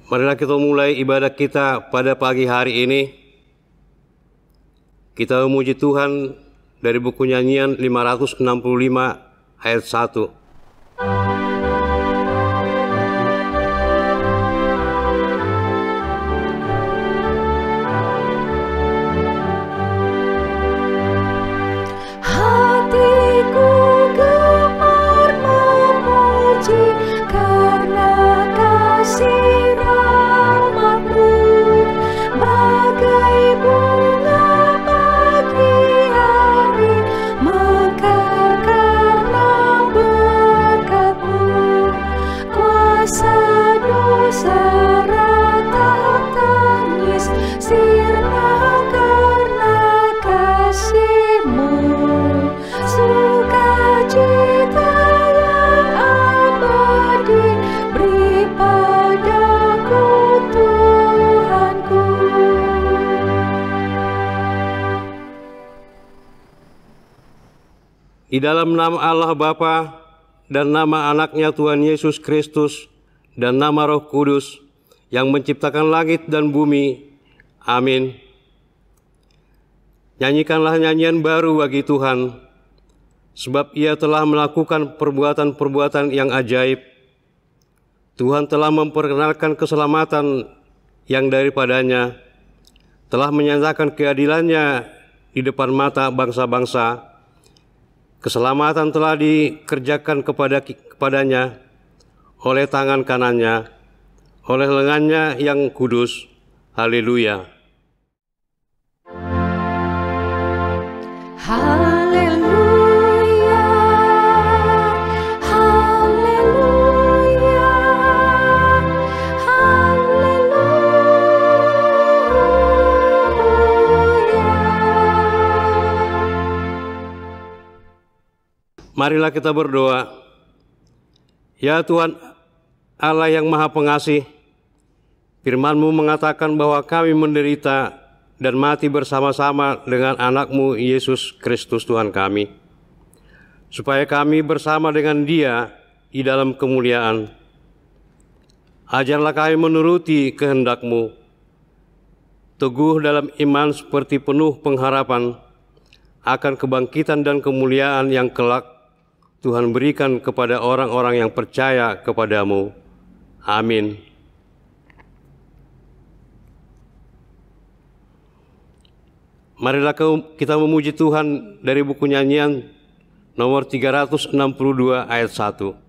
Marilah kita mulai ibadah kita pada pagi hari ini. Kita memuji Tuhan dari buku nyanyian 565 ayat 1. Di dalam nama Allah Bapa dan nama anaknya Tuhan Yesus Kristus dan nama Roh Kudus yang menciptakan langit dan bumi. Amin. Nyanyikanlah nyanyian baru bagi Tuhan, sebab Ia telah melakukan perbuatan-perbuatan yang ajaib. Tuhan telah memperkenalkan keselamatan yang daripadanya, telah menyatakan keadilannya di depan mata bangsa-bangsa. Keselamatan telah dikerjakan kepadanya oleh tangan kanannya, oleh lengannya yang kudus. Haleluya. Haleluya, haleluya, Marilah kita berdoa. Ya Tuhan Allah yang Maha Pengasih, firman-Mu mengatakan bahwa kami menderita dan mati bersama-sama dengan anak-Mu Yesus Kristus Tuhan kami, supaya kami bersama dengan Dia di dalam kemuliaan. Ajarlah kami menuruti kehendak-Mu, teguh dalam iman seperti penuh pengharapan akan kebangkitan dan kemuliaan yang kelak Tuhan berikan kepada orang-orang yang percaya kepada-Mu. Amin. Marilah kita memuji Tuhan dari buku nyanyian nomor 362 ayat 1.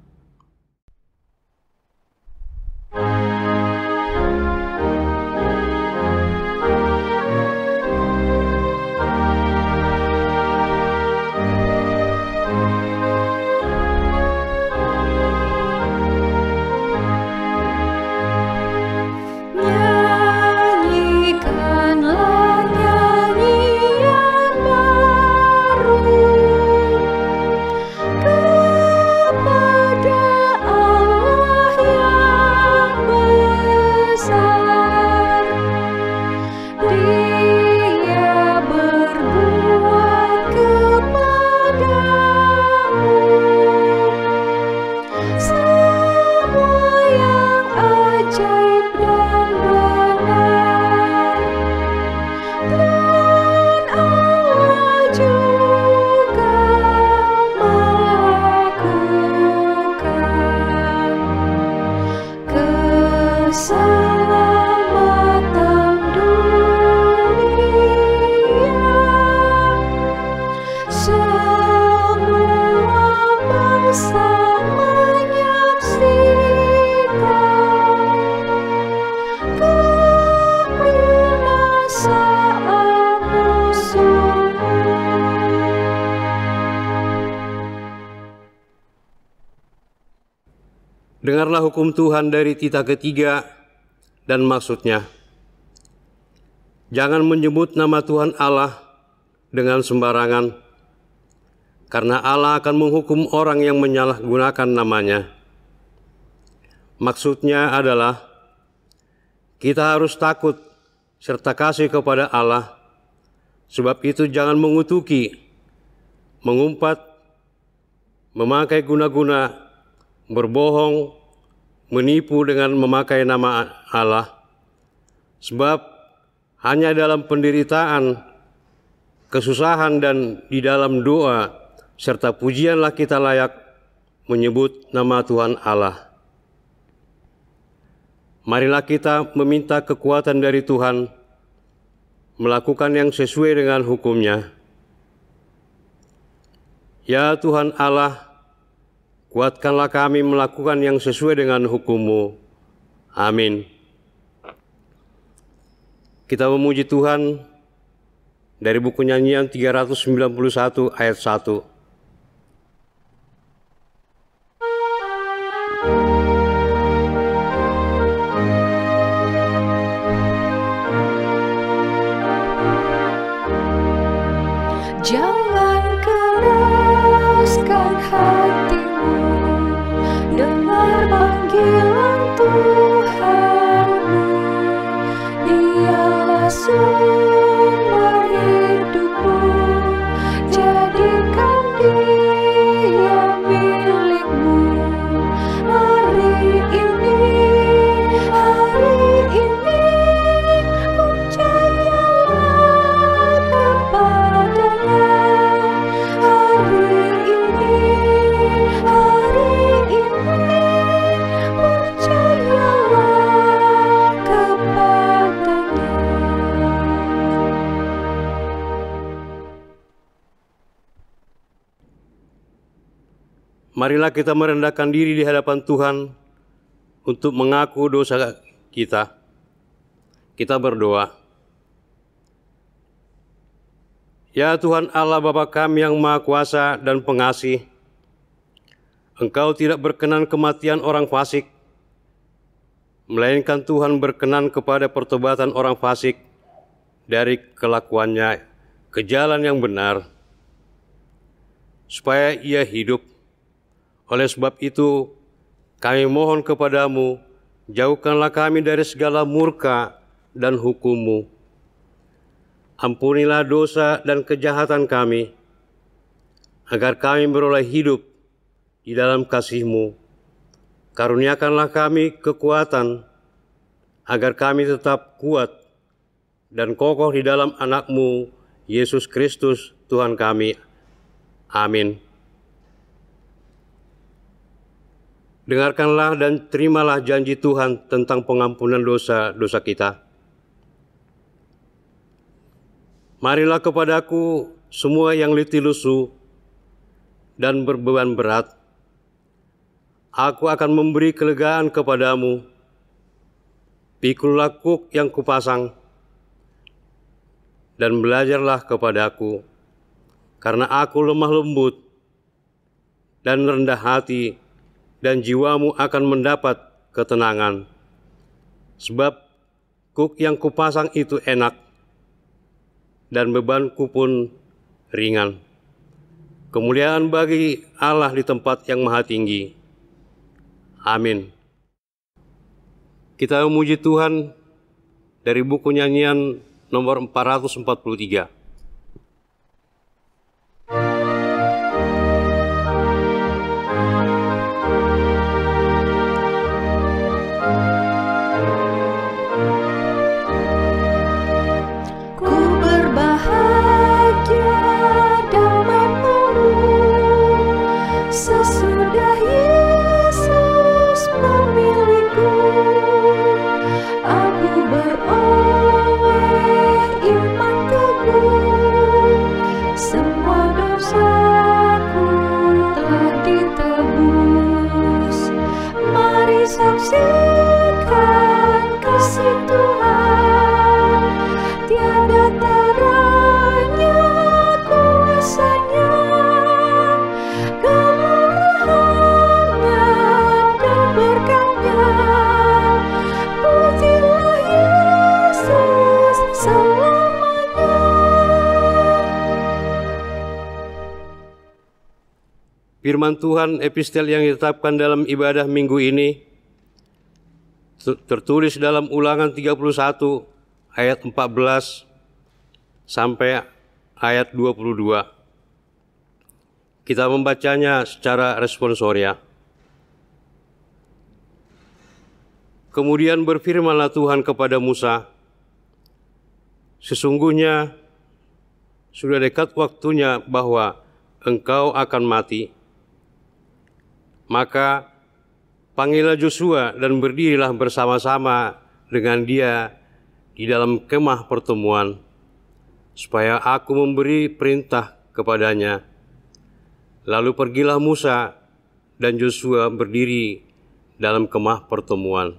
Dengarlah hukum Tuhan dari titah ketiga dan maksudnya. Jangan menyebut nama Tuhan Allah dengan sembarangan, karena Allah akan menghukum orang yang menyalahgunakan namanya. Maksudnya adalah kita harus takut serta kasih kepada Allah. Sebab itu jangan mengutuki, mengumpat, memakai guna-guna, berbohong, menipu dengan memakai nama Allah, sebab hanya dalam penderitaan, kesusahan, dan di dalam doa serta pujianlah kita layak menyebut nama Tuhan Allah. Marilah kita meminta kekuatan dari Tuhan, melakukan yang sesuai dengan hukum-Nya. Ya Tuhan Allah, kuatkanlah kami melakukan yang sesuai dengan hukum-Mu. Amin. Kita memuji Tuhan dari buku nyanyian 391 ayat 1. Jangan keraskan hatimu, dengar panggilan Tuhanmu. Dialah sumber hidupmu, jadikan Dia milikmu. Hari ini percayalah kepadanya. Hari ini percayalah kepadanya. Marilah kita merendahkan diri di hadapan Tuhan untuk mengaku dosa kita. Kita berdoa. Ya Tuhan Allah Bapa kami yang Maha Kuasa dan Pengasih, Engkau tidak berkenan kematian orang fasik, melainkan Tuhan berkenan kepada pertobatan orang fasik dari kelakuannya ke jalan yang benar, supaya ia hidup. Oleh sebab itu, kami mohon kepadamu, jauhkanlah kami dari segala murka dan hukum-Mu. Ampunilah dosa dan kejahatan kami, agar kami beroleh hidup di dalam kasih-Mu. Karuniakanlah kami kekuatan, agar kami tetap kuat dan kokoh di dalam Anak-Mu, Yesus Kristus Tuhan kami. Amin. Dengarkanlah dan terimalah janji Tuhan tentang pengampunan dosa-dosa kita. Marilah kepadaku semua yang letih lesu dan berbeban berat. Aku akan memberi kelegaan kepadamu. Pikullah kuk yang kupasang dan belajarlah kepadaku, karena aku lemah lembut dan rendah hati, dan jiwamu akan mendapat ketenangan. Sebab kuk yang kupasang itu enak, dan bebanku pun ringan. Kemuliaan bagi Allah di tempat yang maha tinggi. Amin. Kita memuji Tuhan dari buku nyanyian nomor 443. Sesudah Yesus memilihku, aku beroleh iman teguh. Semua dosaku telah ditebus. Mari saksikan kasih Tuhan, tiada taranya kuasanya. Firman Tuhan epistel yang ditetapkan dalam ibadah minggu ini tertulis dalam Ulangan 31 ayat 14 sampai ayat 22. Kita membacanya secara responsoria. Kemudian berfirmanlah Tuhan kepada Musa, "Sesungguhnya sudah dekat waktunya bahwa engkau akan mati. Maka panggillah Yosua dan berdirilah bersama-sama dengan dia di dalam kemah pertemuan, supaya aku memberi perintah kepadanya." Lalu pergilah Musa dan Yosua berdiri dalam kemah pertemuan.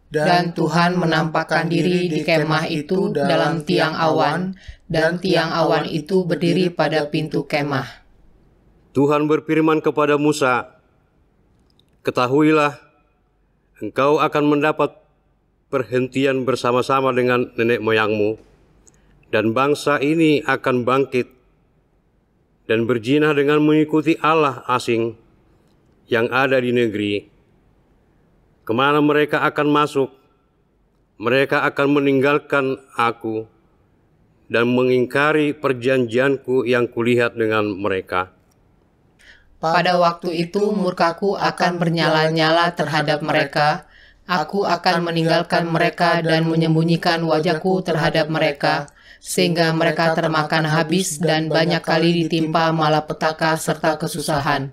Dan Tuhan menampakkan diri di kemah itu dalam tiang awan, dan tiang awan itu berdiri pada pintu kemah. Tuhan berfirman kepada Musa, "Ketahuilah, engkau akan mendapat perhentian bersama-sama dengan nenek moyangmu, dan bangsa ini akan bangkit dan berjinah dengan mengikuti Allah asing yang ada di negeri. Kemana mereka akan masuk, mereka akan meninggalkan aku dan mengingkari perjanjianku yang kulihat dengan mereka. Pada waktu itu murkaku akan bernyala-nyala terhadap mereka. Aku akan meninggalkan mereka dan menyembunyikan wajahku terhadap mereka, sehingga mereka termakan habis dan banyak kali ditimpa malapetaka serta kesusahan.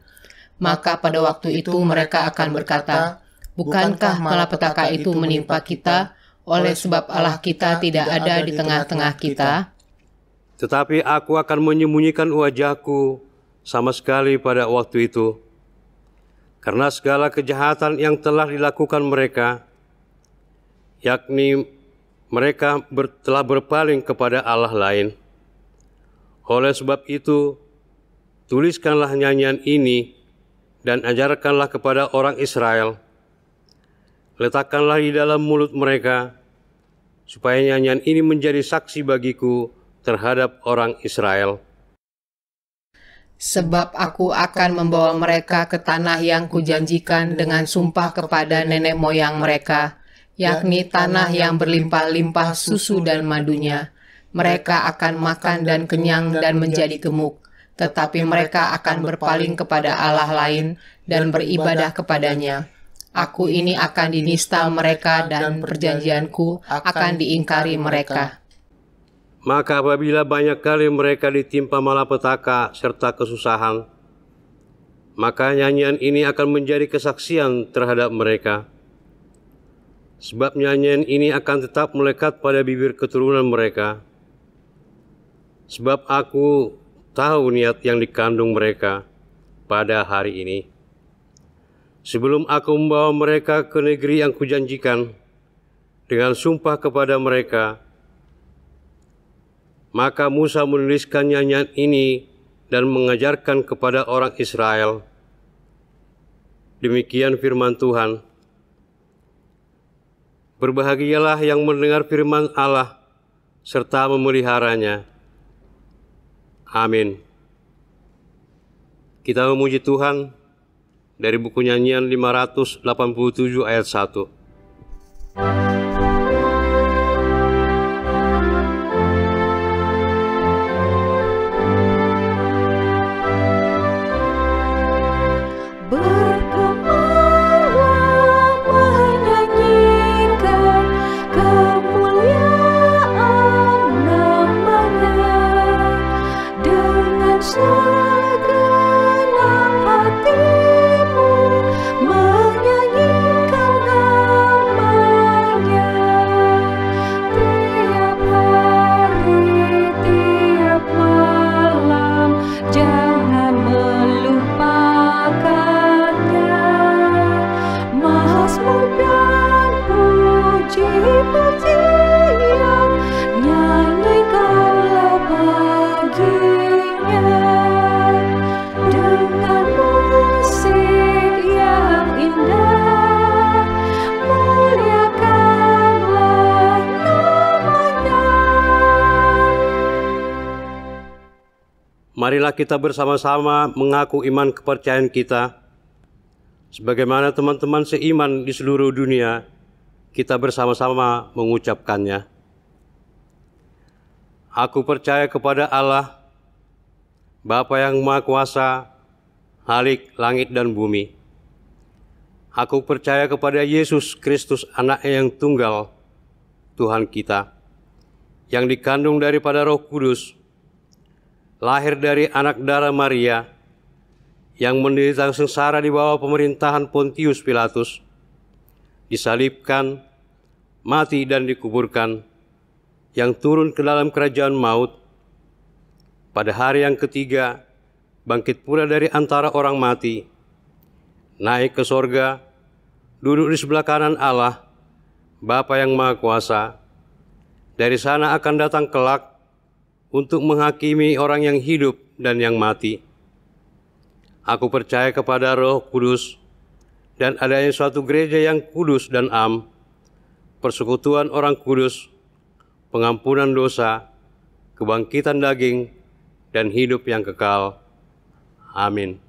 Maka pada waktu itu mereka akan berkata, 'Bukankah malapetaka itu menimpa kita, oleh sebab Allah kita tidak ada di tengah-tengah kita?' Tetapi aku akan menyembunyikan wajahku sama sekali pada waktu itu, karena segala kejahatan yang telah dilakukan mereka, yakni mereka telah berpaling kepada Allah lain. Oleh sebab itu, tuliskanlah nyanyian ini dan ajarkanlah kepada orang Israel. Letakkanlah di dalam mulut mereka, supaya nyanyian ini menjadi saksi bagiku terhadap orang Israel. Sebab aku akan membawa mereka ke tanah yang kujanjikan dengan sumpah kepada nenek moyang mereka, yakni tanah yang berlimpah-limpah susu dan madunya. Mereka akan makan dan kenyang dan menjadi gemuk, tetapi mereka akan berpaling kepada Allah lain dan beribadah kepadanya. Aku ini akan dinista mereka dan perjanjianku akan diingkari mereka." Maka apabila banyak kali mereka ditimpa malapetaka serta kesusahan, maka nyanyian ini akan menjadi kesaksian terhadap mereka. Sebab nyanyian ini akan tetap melekat pada bibir keturunan mereka. Sebab aku tahu niat yang dikandung mereka pada hari ini, sebelum aku membawa mereka ke negeri yang kujanjikan dengan sumpah kepada mereka. Maka Musa menuliskan nyanyian ini dan mengajarkan kepada orang Israel. Demikian firman Tuhan. Berbahagialah yang mendengar firman Allah serta memeliharanya. Amin. Kita memuji Tuhan dari buku nyanyian 587 ayat 1. Marilah kita bersama-sama mengaku iman kepercayaan kita. Sebagaimana teman-teman seiman di seluruh dunia, kita bersama-sama mengucapkannya. Aku percaya kepada Allah, Bapa yang Maha Kuasa, Khalik langit dan bumi, Aku percaya kepada Yesus Kristus, Anak-Nya yang tunggal, Tuhan kita, yang dikandung daripada Roh Kudus, lahir dari anak darah Maria, yang menderita sengsara di bawah pemerintahan Pontius Pilatus, disalibkan, mati dan dikuburkan, yang turun ke dalam kerajaan maut, pada hari yang ketiga bangkit pula dari antara orang mati, naik ke sorga, duduk di sebelah kanan Allah, Bapa yang Maha Kuasa. Dari sana akan datang kelak untuk menghakimi orang yang hidup dan yang mati. Aku percaya kepada Roh Kudus dan adanya suatu gereja yang kudus dan am, persekutuan orang kudus, pengampunan dosa, kebangkitan daging, dan hidup yang kekal. Amin.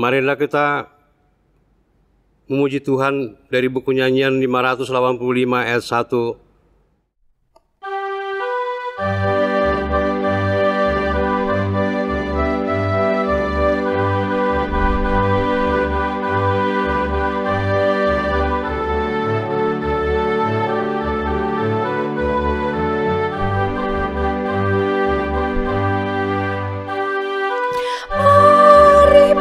Marilah kita memuji Tuhan dari buku nyanyian 585 ayat 1.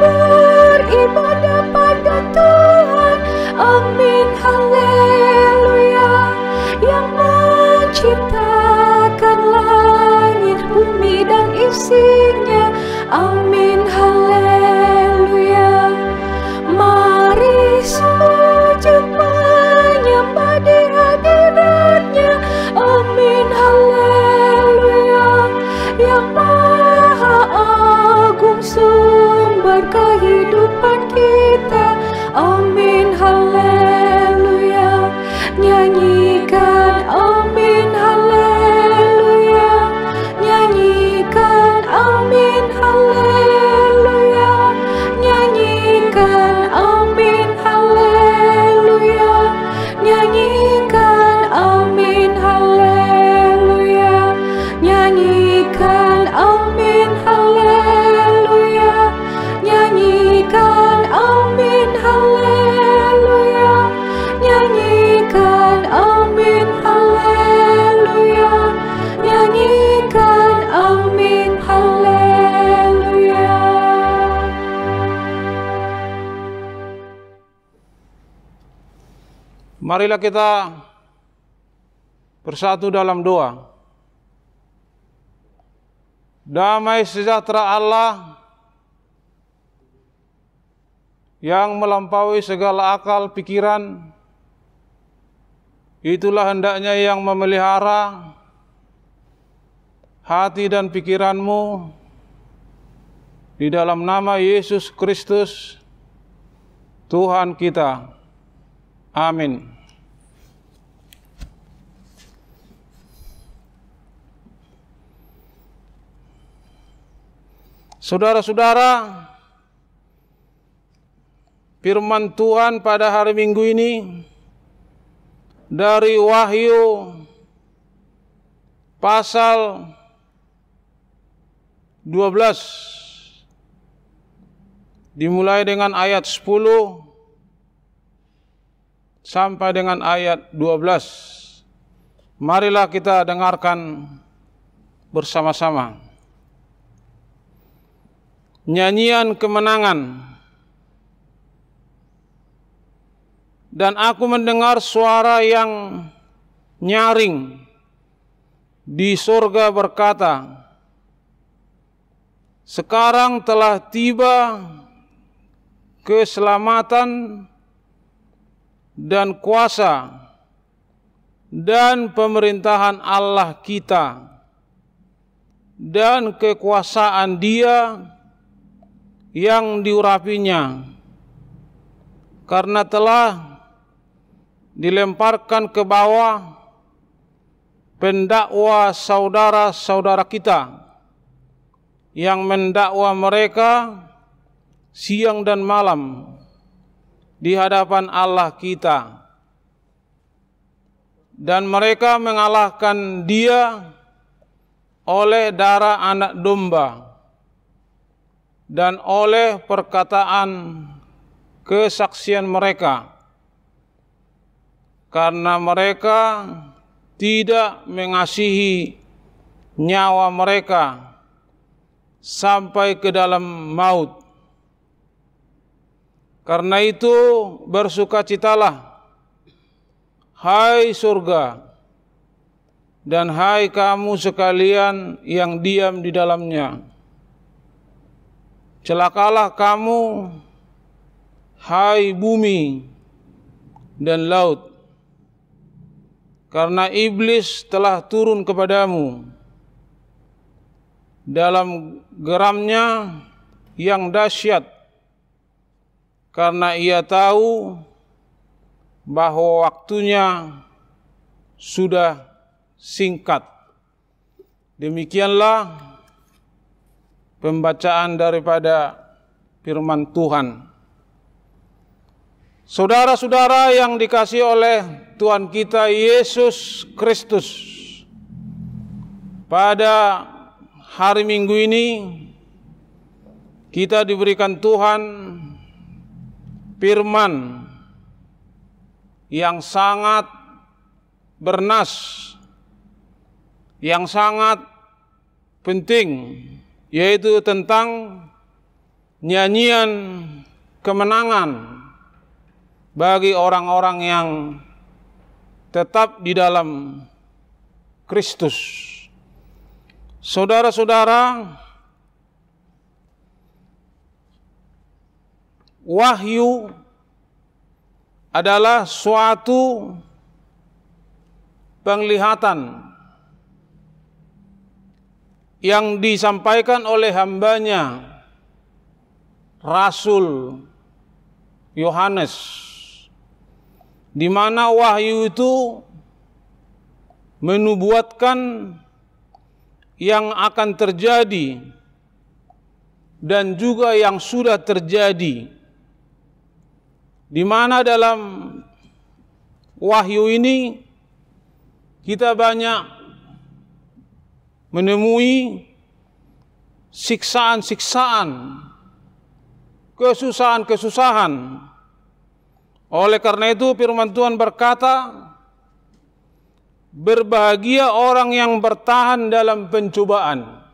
Beribadah pada Tuhan, amin, haleluya, yang menciptakan langit, bumi dan isinya, amin, haleluya. Mari sujud menyembah di hadirat-Nya, amin, haleluya, yang maha agung sumber kehidupan kita, amin, haleluya. Nyanyikan amin, haleluya, nyanyikan amin, haleluya, nyanyikan amin, haleluya, nyanyikan amin, haleluya, nyanyikan amin, haleluya, nyanyikan amin, haleluya, nyanyikan amin, haleluya, nyanyikan amin, haleluya. Marilah kita bersatu dalam doa. Damai sejahtera Allah yang melampaui segala akal pikiran, itulah hendaknya yang memelihara hati dan pikiranmu di dalam nama Yesus Kristus, Tuhan kita. Amin. Saudara-saudara, firman Tuhan pada hari Minggu ini dari Wahyu pasal 12 dimulai dengan ayat 10 sampai dengan ayat 12. Marilah kita dengarkan bersama-sama. Nyanyian kemenangan. Dan aku mendengar suara yang nyaring di surga berkata, sekarang telah tiba keselamatan dan kuasa dan pemerintahan Allah kita dan kekuasaan Dia yang diurapinya, karena telah dilemparkan ke bawah pendakwa saudara-saudara kita yang mendakwa mereka siang dan malam di hadapan Allah kita, dan mereka mengalahkan Dia oleh darah anak domba dan oleh perkataan kesaksian mereka, karena mereka tidak mengasihi nyawa mereka sampai ke dalam maut. Karena itu bersukacitalah, hai surga, dan hai kamu sekalian yang diam di dalamnya. Celakalah kamu, hai bumi dan laut, karena iblis telah turun kepadamu dalam geramnya yang dahsyat, karena ia tahu bahwa waktunya sudah singkat. Demikianlah pembacaan daripada firman Tuhan. Saudara-saudara yang dikasihi oleh Tuhan kita Yesus Kristus, pada hari Minggu ini kita diberikan Tuhan firman yang sangat bernas, yang sangat penting, yaitu tentang nyanyian kemenangan bagi orang-orang yang tetap di dalam Kristus. Saudara-saudara, wahyu adalah suatu penglihatan yang disampaikan oleh hambanya Rasul Yohanes, di mana wahyu itu menubuatkan yang akan terjadi dan juga yang sudah terjadi, di mana dalam wahyu ini kita banyak menemui siksaan-siksaan, kesusahan-kesusahan. Oleh karena itu firman Tuhan berkata, berbahagia orang yang bertahan dalam pencobaan.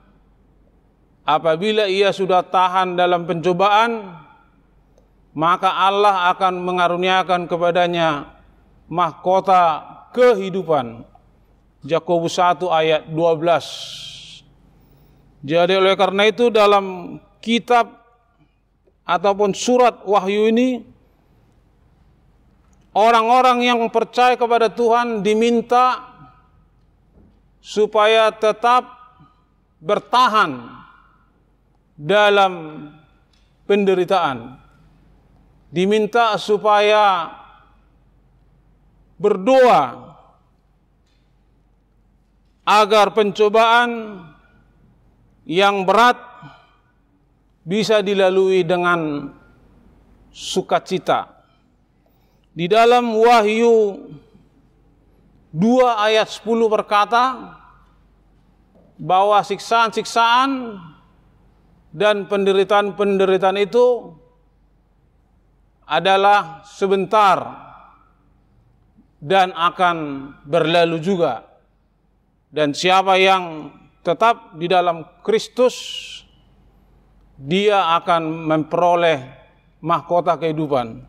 Apabila ia sudah tahan dalam pencobaan, maka Allah akan mengaruniakan kepadanya mahkota kehidupan. Yakobus 1 ayat 12. Jadi oleh karena itu dalam kitab ataupun surat wahyu ini, orang-orang yang percaya kepada Tuhan diminta supaya tetap bertahan dalam penderitaan. Diminta supaya berdoa agar pencobaan yang berat bisa dilalui dengan sukacita. Di dalam Wahyu 2 ayat 10 berkata bahwa siksaan-siksaan dan penderitaan-penderitaan itu adalah sebentar dan akan berlalu juga. Dan siapa yang tetap di dalam Kristus, dia akan memperoleh mahkota kehidupan.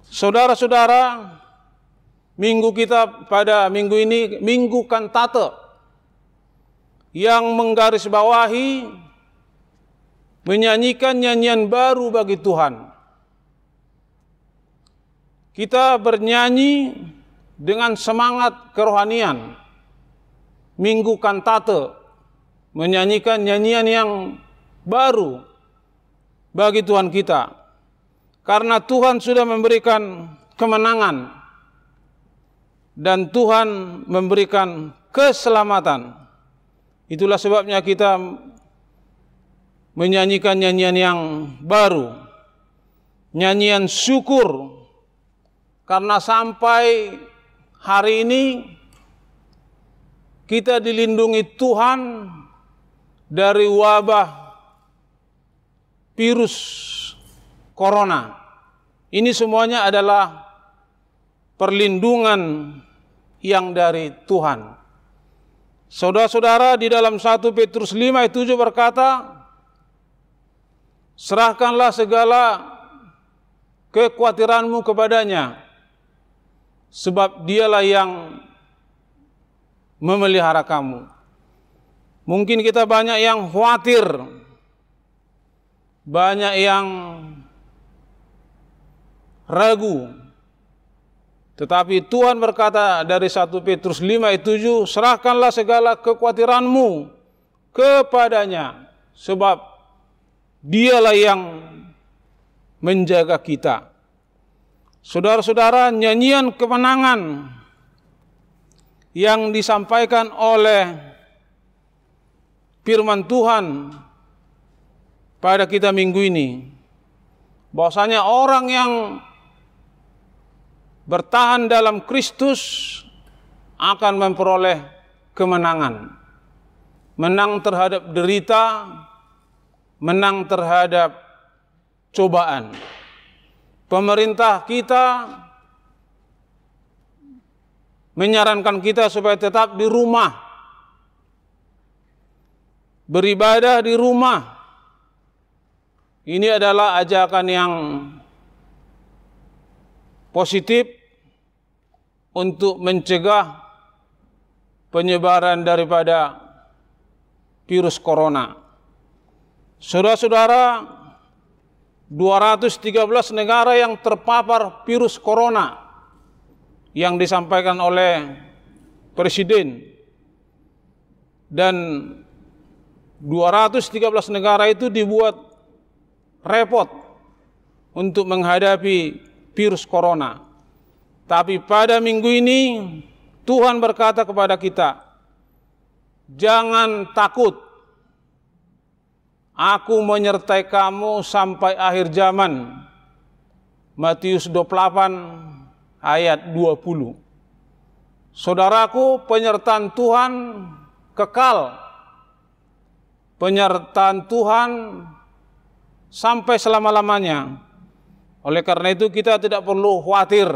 Saudara-saudara, minggu kita pada minggu ini, Minggu Kantate, yang menggarisbawahi menyanyikan nyanyian baru bagi Tuhan. Kita bernyanyi dengan semangat kerohanian. Minggu Kantate, menyanyikan nyanyian yang baru bagi Tuhan kita. Karena Tuhan sudah memberikan kemenangan dan Tuhan memberikan keselamatan. Itulah sebabnya kita menyanyikan nyanyian yang baru, nyanyian syukur, karena sampai hari ini kita dilindungi Tuhan dari wabah virus corona. Ini semuanya adalah perlindungan yang dari Tuhan. Saudara-saudara, di dalam 1 Petrus 5 ayat 7 berkata, serahkanlah segala kekhawatiranmu kepadanya, sebab dialah yang memelihara kamu. Mungkin kita banyak yang khawatir, banyak yang ragu. Tetapi Tuhan berkata dari 1 Petrus 5 ayat 7, serahkanlah segala kekhawatiranmu kepadanya, sebab dialah yang menjaga kita. Saudara-saudara, nyanyian kemenangan yang disampaikan oleh firman Tuhan pada kita minggu ini bahwasanya orang yang bertahan dalam Kristus akan memperoleh kemenangan. Menang terhadap derita, menang terhadap cobaan. Pemerintah kita menyarankan kita supaya tetap di rumah, beribadah di rumah. Ini adalah ajakan yang positif untuk mencegah penyebaran daripada virus corona. Saudara-saudara, 213 negara yang terpapar virus corona yang disampaikan oleh Presiden, dan 213 negara itu dibuat repot untuk menghadapi virus corona. Tapi pada minggu ini Tuhan berkata kepada kita, jangan takut, aku menyertai kamu sampai akhir zaman. Matius 28 ayat 20. Saudaraku, penyertaan Tuhan kekal. Penyertaan Tuhan sampai selama-lamanya. Oleh karena itu kita tidak perlu khawatir,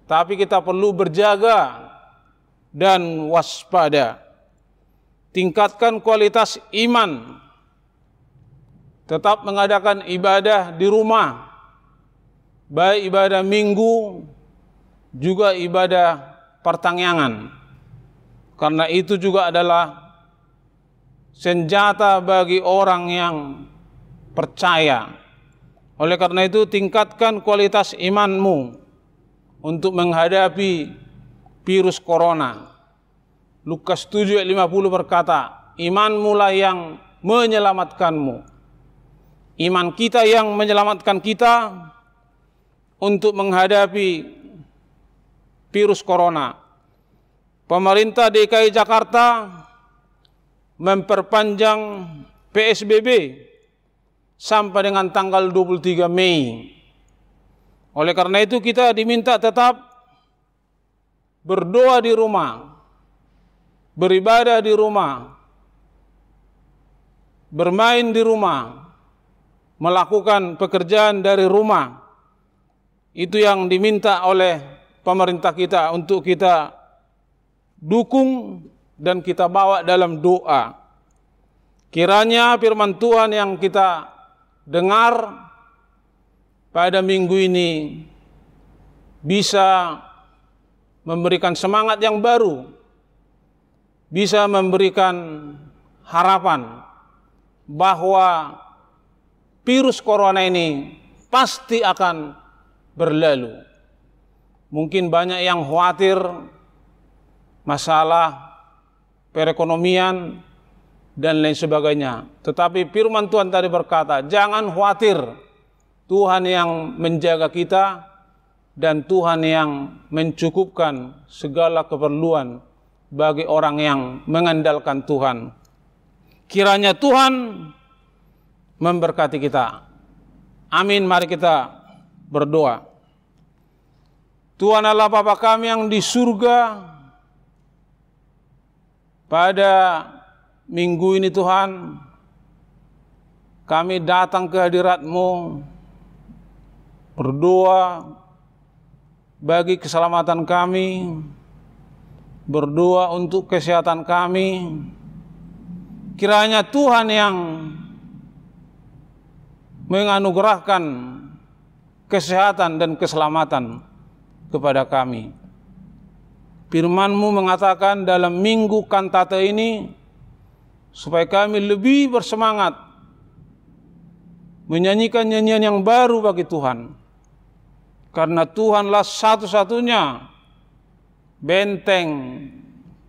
tapi kita perlu berjaga dan waspada. Tingkatkan kualitas iman. Tetap mengadakan ibadah di rumah, baik ibadah minggu, juga ibadah pertangyangan. Karena itu juga adalah senjata bagi orang yang percaya. Oleh karena itu tingkatkan kualitas imanmu untuk menghadapi virus corona. Lukas 7 ayat 50 berkata, imanmu lah yang menyelamatkanmu. Iman kita yang menyelamatkan kita untuk menghadapi virus corona. Pemerintah DKI Jakarta memperpanjang PSBB sampai dengan tanggal 23 Mei. Oleh karena itu kita diminta tetap berdoa di rumah, beribadah di rumah, bermain di rumah, melakukan pekerjaan dari rumah. Itu yang diminta oleh pemerintah kita untuk kita dukung dan kita bawa dalam doa. Kiranya firman Tuhan yang kita dengar pada minggu ini bisa memberikan semangat yang baru, bisa memberikan harapan bahwa virus corona ini pasti akan berlalu. Mungkin banyak yang khawatir masalah perekonomian dan lain sebagainya. Tetapi firman Tuhan tadi berkata, jangan khawatir. Tuhan yang menjaga kita dan Tuhan yang mencukupkan segala keperluan bagi orang yang mengandalkan Tuhan. Kiranya Tuhan memberkati kita. Amin. Mari kita berdoa. Tuhan Allah Bapa kami yang di surga, pada minggu ini Tuhan, kami datang ke hadirat-Mu, berdoa bagi keselamatan kami, berdoa untuk kesehatan kami. Kiranya Tuhan yang menganugerahkan kesehatan dan keselamatan kepada kami. Firman-Mu mengatakan dalam minggu kantate ini, supaya kami lebih bersemangat menyanyikan nyanyian yang baru bagi Tuhan. Karena Tuhanlah satu-satunya benteng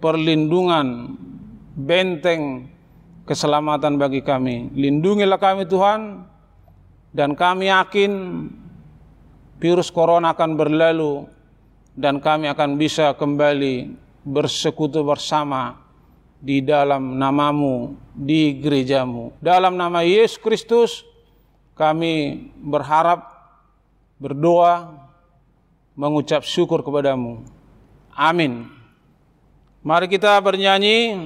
perlindungan, benteng keselamatan bagi kami. Lindungilah kami Tuhan, dan kami yakin virus corona akan berlalu, dan kami akan bisa kembali bersekutu bersama di dalam nama-Mu, di gereja-Mu. Dalam nama Yesus Kristus kami berharap, berdoa, mengucap syukur kepadamu. Amin. Mari kita bernyanyi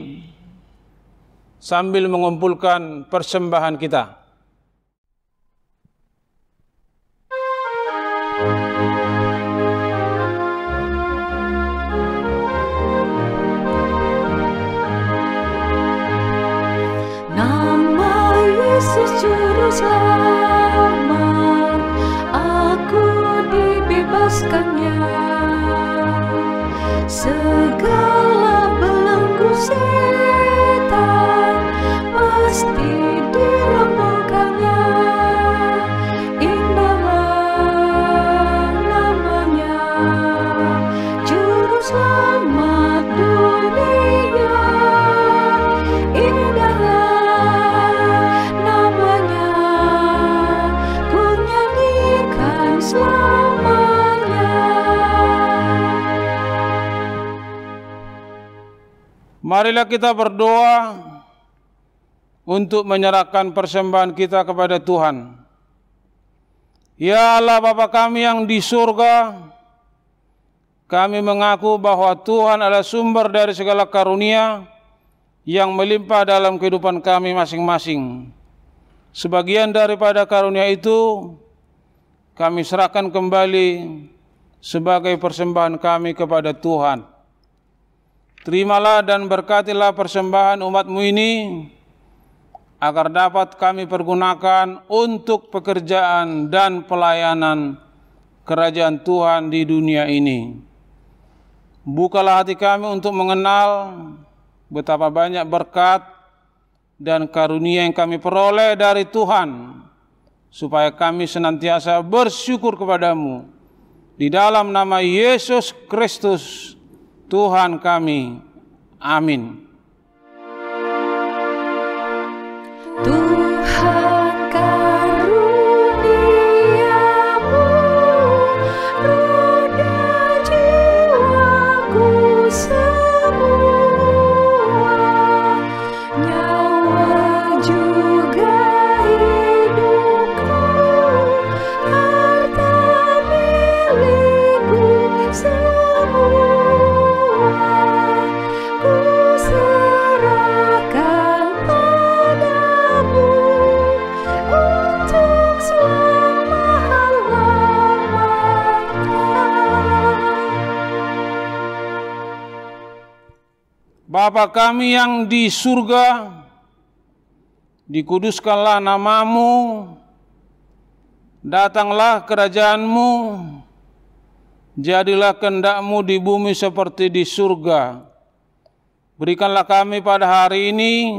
sambil mengumpulkan persembahan kita. Nama Yesus Juru Selamat, aku dibebaskannya. Segala belenggu setan pasti dirobohkannya. Indahlah namanya, Juru Selamat dunia. Indahlah namanya, ku nyanyikan selamanya. Marilah kita berdoa untuk menyerahkan persembahan kita kepada Tuhan. Ya Allah Bapa kami yang di surga, kami mengaku bahwa Tuhan adalah sumber dari segala karunia yang melimpah dalam kehidupan kami masing-masing. Sebagian daripada karunia itu kami serahkan kembali sebagai persembahan kami kepada Tuhan. Terimalah dan berkatilah persembahan umat-Mu ini, agar dapat kami pergunakan untuk pekerjaan dan pelayanan kerajaan Tuhan di dunia ini. Bukalah hati kami untuk mengenal betapa banyak berkat dan karunia yang kami peroleh dari Tuhan, supaya kami senantiasa bersyukur kepadamu. Di dalam nama Yesus Kristus, Tuhan kami. Amin. Tuhan karuniamu, roda jiwaku semua, nyawa juga hidupku, harta milikku semua. Ku serahkan padamu untuk selama-lamanya. Bapa kami yang di surga, dikuduskanlah namamu, datanglah kerajaan-Mu, jadilah kehendak-Mu di bumi seperti di surga. Berikanlah kami pada hari ini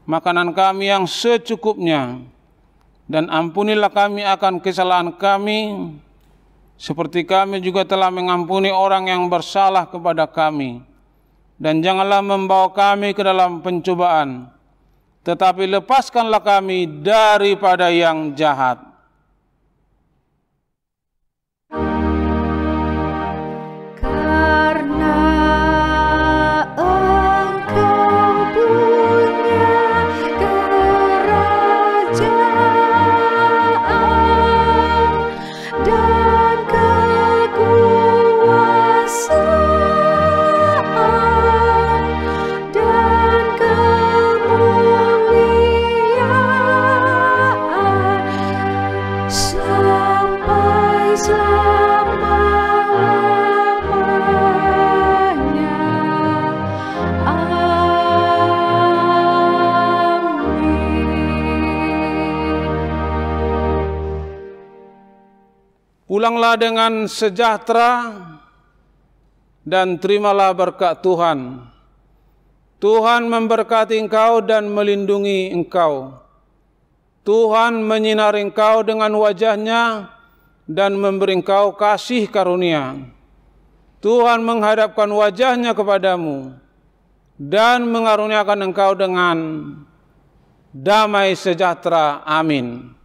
makanan kami yang secukupnya, dan ampunilah kami akan kesalahan kami, seperti kami juga telah mengampuni orang yang bersalah kepada kami. Dan janganlah membawa kami ke dalam pencobaan, tetapi lepaskanlah kami daripada yang jahat. Karena Engkau punya kerajaan dan kekuasaan dan kemuliaan sampai selama-lamanya. Amin. Pulanglah dengan sejahtera dan terimalah berkat Tuhan. Tuhan memberkati engkau dan melindungi engkau. Tuhan menyinari engkau dengan wajah-Nya dan memberi engkau kasih karunia. Tuhan menghadapkan wajah-Nya kepadamu dan mengaruniakan engkau dengan damai sejahtera. Amin.